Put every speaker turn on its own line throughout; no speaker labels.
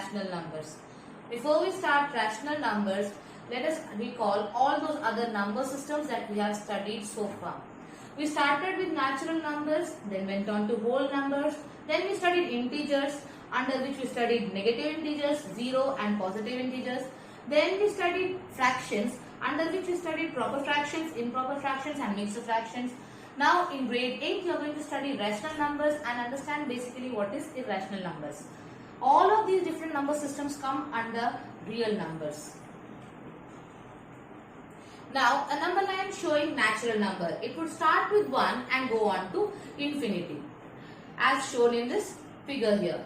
rational numbers. Before we start rational numbers, let us recall all those other number systems that we have studied so far. We started with natural numbers, then went on to whole numbers, then we studied integers, under which we studied negative integers, 0 and positive integers. Then we studied fractions, under which we studied proper fractions, improper fractions and mixed fractions. Now in grade 8 you are going to study rational numbers and understand basically what is irrational numbers. All of these different number systems come under real numbers. Now a number line showing natural number. It would start with 1 and go on to infinity. As shown in this figure here.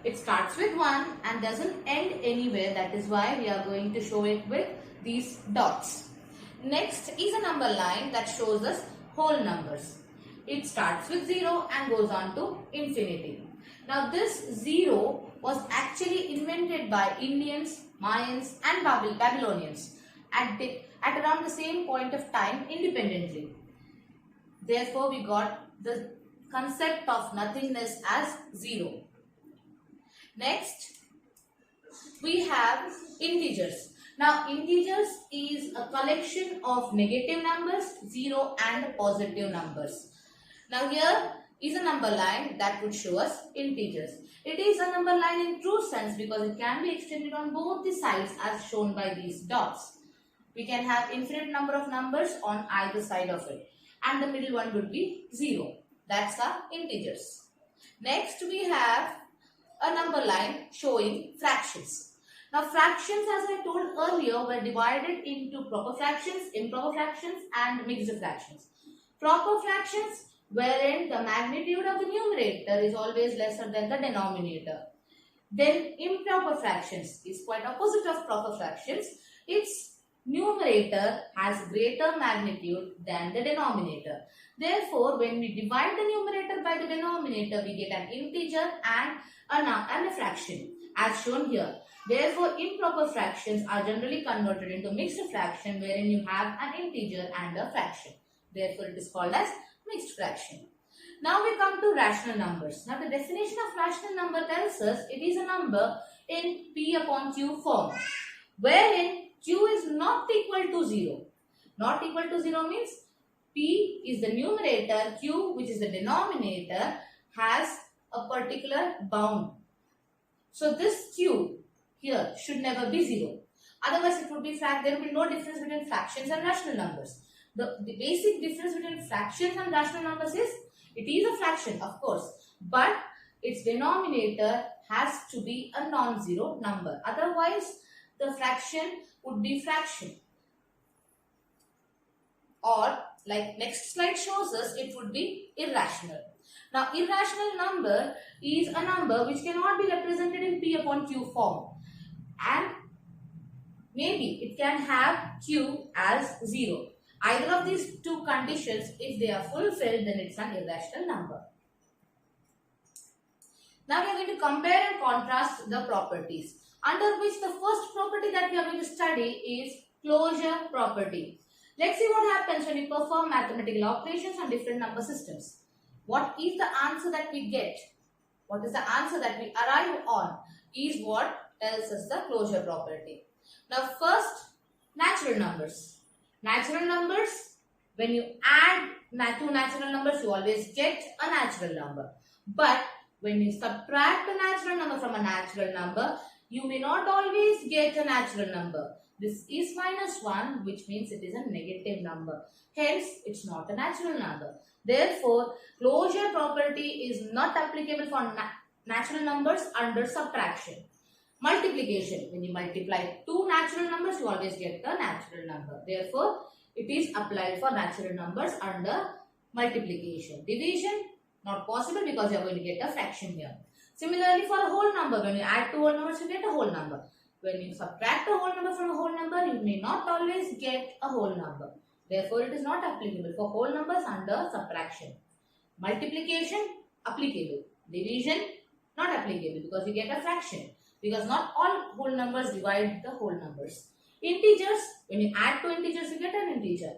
It starts with 1 and doesn't end anywhere. That is why we are going to show it with these dots. Next is a number line that shows us whole numbers. It starts with 0 and goes on to infinity. Now this 0 was actually invented by Indians, Mayans and Babylonians at around the same point of time independently. Therefore we got the concept of nothingness as 0. Next we have integers. Now integers is a collection of negative numbers, 0 and positive numbers. Now here is a number line that would show us integers. It is a number line in true sense because it can be extended on both the sides as shown by these dots. We can have infinite number of numbers on either side of it and the middle one would be 0. That's our integers. Next we have a number line showing fractions. Now fractions, as I told earlier, were divided into proper fractions, improper fractions and mixed fractions. Proper fractions wherein the magnitude of the numerator is always lesser than the denominator. Then improper fractions is quite opposite of proper fractions. Its numerator has greater magnitude than the denominator. Therefore, when we divide the numerator by the denominator, we get an integer and a fraction as shown here. Therefore, improper fractions are generally converted into mixed fraction wherein you have an integer and a fraction. Therefore, it is called as mixed fraction. Now we come to rational numbers. Now the definition of rational number tells us it is a number in P upon Q form wherein Q is not equal to 0. Not equal to 0 means P is the numerator, Q which is the denominator has a particular bound. So this Q here should never be 0. Otherwise it would be there will be no difference between fractions and rational numbers. The basic difference between fractions and rational numbers is it is a fraction of course, but its denominator has to be a non-zero number. Otherwise the fraction would be fraction. Or like next slide shows us, it would be irrational. Now irrational number is a number which cannot be represented in P upon Q form. And maybe it can have Q as 0. Either of these two conditions, if they are fulfilled, then it's an irrational number. Now we are going to compare and contrast the properties, under which the first property that we are going to study is closure property. Let's see what happens when we perform mathematical operations on different number systems. What is the answer that we get? What is the answer that we arrive on is what tells us the closure property. Now first, natural numbers. Natural numbers, when you add two natural numbers, you always get a natural number. But when you subtract a natural number from a natural number, you may not always get a natural number. This is minus 1, which means it is a negative number. Hence, it's not a natural number. Therefore, closure property is not applicable for natural numbers under subtraction. Multiplication, when you multiply two natural numbers, you always get the natural number. Therefore, it is applied for natural numbers under multiplication. Division, not possible because you are going to get a fraction here. Similarly, for a whole number, when you add two whole numbers, you get a whole number. When you subtract a whole number from a whole number, you may not always get a whole number. Therefore, it is not applicable for whole numbers under subtraction. Multiplication, applicable. Division, not applicable because you get a fraction. Because not all whole numbers divide the whole numbers. Integers, when you add two integers, you get an integer.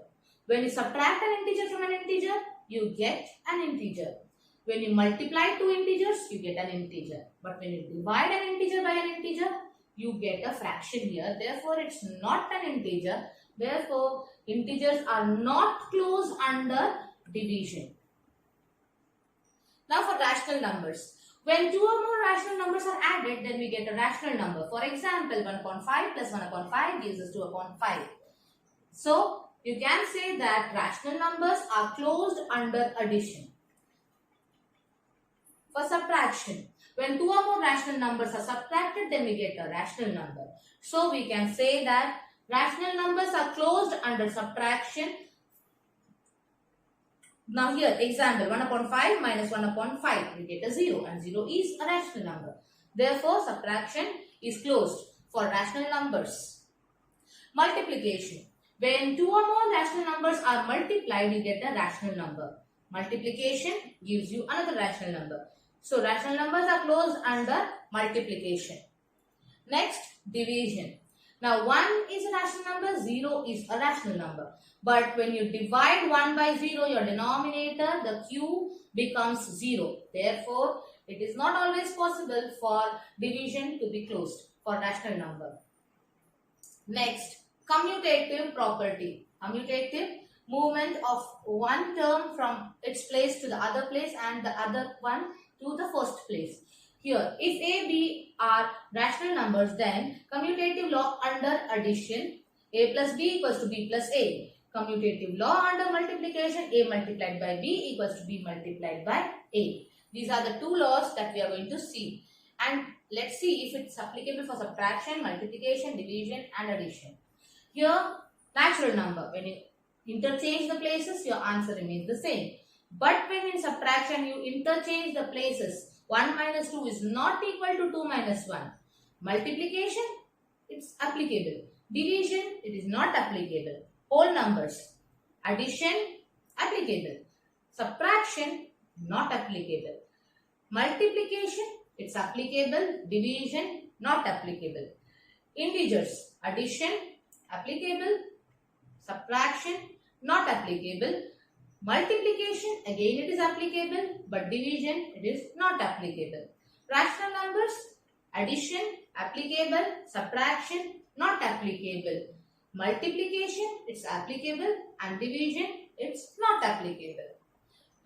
When you subtract an integer from an integer, you get an integer. When you multiply two integers, you get an integer. But when you divide an integer by an integer, you get a fraction here. Therefore, it's not an integer. Therefore, integers are not closed under division. Now for rational numbers. When two or more rational numbers are added, then we get a rational number. For example, 1 upon 5 plus 1 upon 5 gives us 2 upon 5. So, you can say that rational numbers are closed under addition. For subtraction, when two or more rational numbers are subtracted, then we get a rational number. So, we can say that rational numbers are closed under subtraction. Now here, example, 1 upon 5 minus 1 upon 5, we get a 0 and 0 is a rational number. Therefore, subtraction is closed for rational numbers. Multiplication. When two or more rational numbers are multiplied, you get a rational number. Multiplication gives you another rational number. So, rational numbers are closed under multiplication. Next, division. Now, 1 is a rational number, 0 is a rational number. But when you divide 1 by 0, your denominator, the q, becomes 0. Therefore, it is not always possible for division to be closed for rational number. Next, commutative property. Commutative, movement of one term from its place to the other place and the other one to the first place. Here, if a, b are rational numbers, then commutative law under addition, a plus b equals to b plus a. Commutative law under multiplication, a multiplied by b equals to b multiplied by a. These are the two laws that we are going to see. And let's see if it's applicable for subtraction, multiplication, division and addition. Here, natural number. When you interchange the places, your answer remains the same. But when in subtraction, you interchange the places. 1 minus 2 is not equal to 2 minus 1. Multiplication, it's applicable. Division, it is not applicable. Whole numbers. Addition, applicable. Subtraction, not applicable. Multiplication, it's applicable. Division, not applicable. Integers, addition, applicable. Subtraction, not applicable. Multiplication, again it is applicable, but division, it is not applicable. Rational numbers, addition, applicable. Subtraction, not applicable. Multiplication, it's applicable, and division, it's not applicable.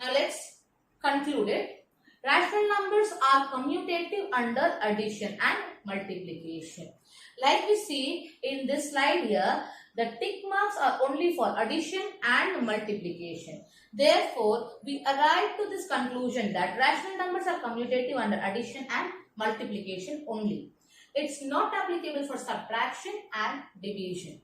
Now let's conclude it. Rational numbers are commutative under addition and multiplication. Like we see in this slide here, the tick marks are only for addition and multiplication. Therefore, we arrive to this conclusion that rational numbers are commutative under addition and multiplication only. It's not applicable for subtraction and division.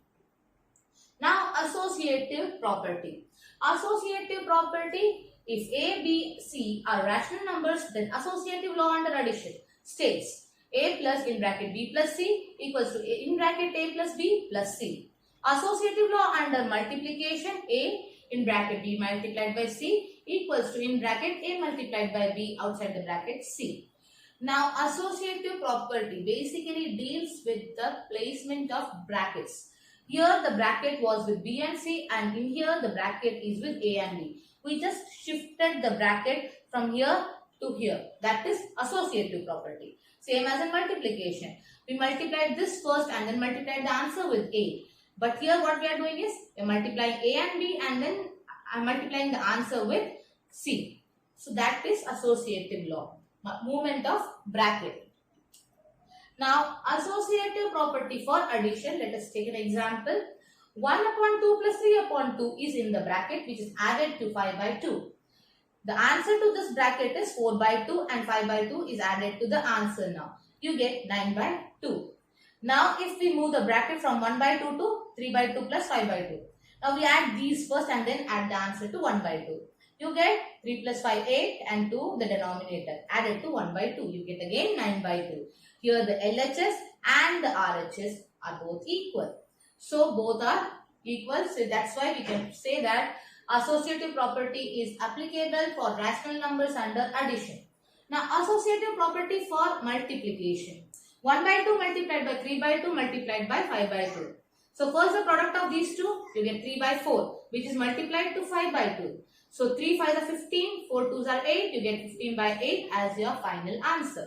Now, associative property. Associative property, if a, b, c are rational numbers, then associative law under addition states a plus in bracket b plus c equals to a in bracket a plus b plus c. Associative law under multiplication, a in bracket b multiplied by c equals to in bracket a multiplied by b outside the bracket c. Now, associative property basically deals with the placement of brackets. Here the bracket was with b and c, and in here the bracket is with a and b. We just shifted the bracket from here to here. That is associative property. Same as in multiplication. We multiplied this first and then multiplied the answer with a. But here what we are doing is we are multiplying a and b and then I am multiplying the answer with c. So that is associative law. Movement of bracket. Now, associative property for addition, let us take an example. 1 upon 2 plus 3 upon 2 is in the bracket which is added to 5 by 2. The answer to this bracket is 4 by 2 and 5 by 2 is added to the answer now. You get 9 by 2. Now, if we move the bracket from 1 by 2 to 3 by 2 plus 5 by 2. Now, we add these first and then add the answer to 1 by 2. You get 3 plus 5, 8 and 2 the denominator added to 1 by 2. You get again 9 by 2. Here the LHS and the RHS are both equal. So both are equal. So that's why we can say that associative property is applicable for rational numbers under addition. Now associative property for multiplication. 1 by 2 multiplied by 3 by 2 multiplied by 5 by 2. So first the product of these two, you get 3 by 4 which is multiplied to 5 by 2. So 3 5s are 15, 4 2s are 8, you get 15 by 8 as your final answer.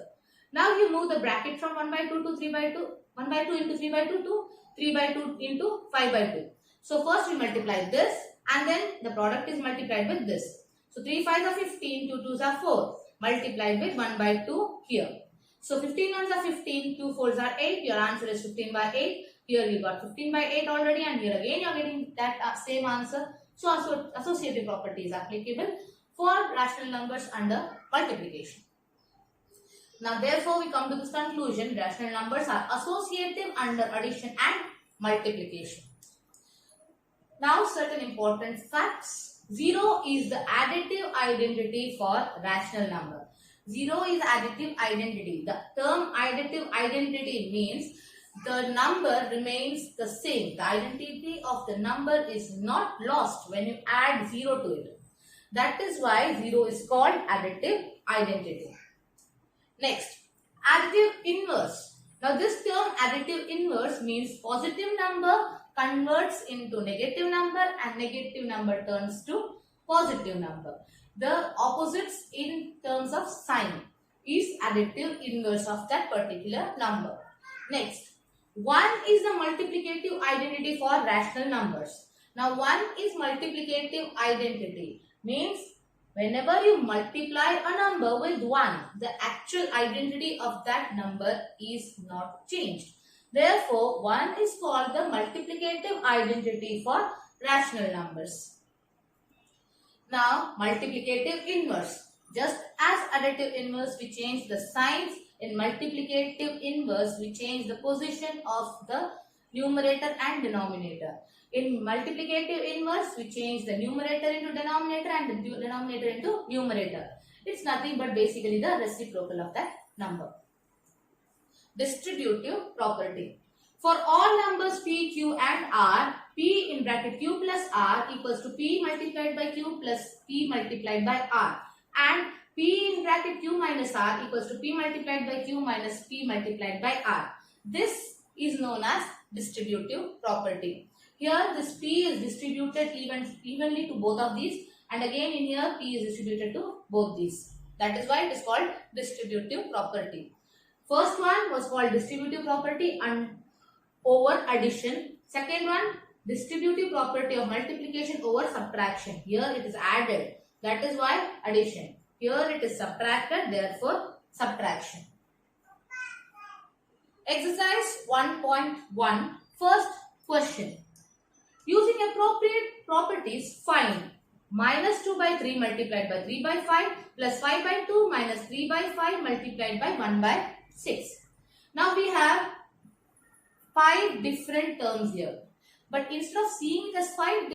Now you move the bracket from 1 by 2 to 3 by 2, 1 by 2 into 3 by 2 to 3 by 2 into 5 by 2. So first we multiply this and then the product is multiplied with this. So 3 5s are 15, 2 2s are 4, multiplied with 1 by 2 here. So 15 ones are 15, 2 4s are 8, your answer is 15 by 8. Here you got 15 by 8 already and here again you are getting that same answer. So associative property is applicable for rational numbers under multiplication. Now therefore we come to this conclusion, rational numbers are associative under addition and multiplication. Now certain important facts. 0 is the additive identity for rational number. 0 is additive identity. The term additive identity means the number remains the same. The identity of the number is not lost when you add 0 to it. That is why 0 is called additive identity. Next, additive inverse. Now this term additive inverse means positive number converts into negative number and negative number turns to positive number. The opposites in terms of sign is additive inverse of that particular number. Next, 1 is the multiplicative identity for rational numbers. Now 1 is multiplicative identity means whenever you multiply a number with 1, the actual identity of that number is not changed. Therefore, 1 is called the multiplicative identity for rational numbers. Now, multiplicative inverse. Just as additive inverse, we change the signs. In multiplicative inverse, we change the position of the numerator and denominator. In multiplicative inverse, we change the numerator into denominator and the denominator into numerator. It's nothing but basically the reciprocal of that number. Distributive property. For all numbers p, q and r, p in bracket q plus r equals to p multiplied by q plus p multiplied by r, and p in bracket q minus r equals to p multiplied by q minus p multiplied by r. This is known as distributive property. Here this p is distributed evenly to both of these, and again in here p is distributed to both these. That is why it is called distributive property. First one was called distributive property and over addition. Second one, distributive property of multiplication over subtraction. Here it is added. That is why addition. Here it is subtracted. Therefore subtraction. Exercise 1.1. First question. Using appropriate properties, find minus 2 by 3 multiplied by 3 by 5 plus 5 by 2 minus 3 by 5 multiplied by 1 by 6. Now we have 5 different terms here. But instead of seeing it as 5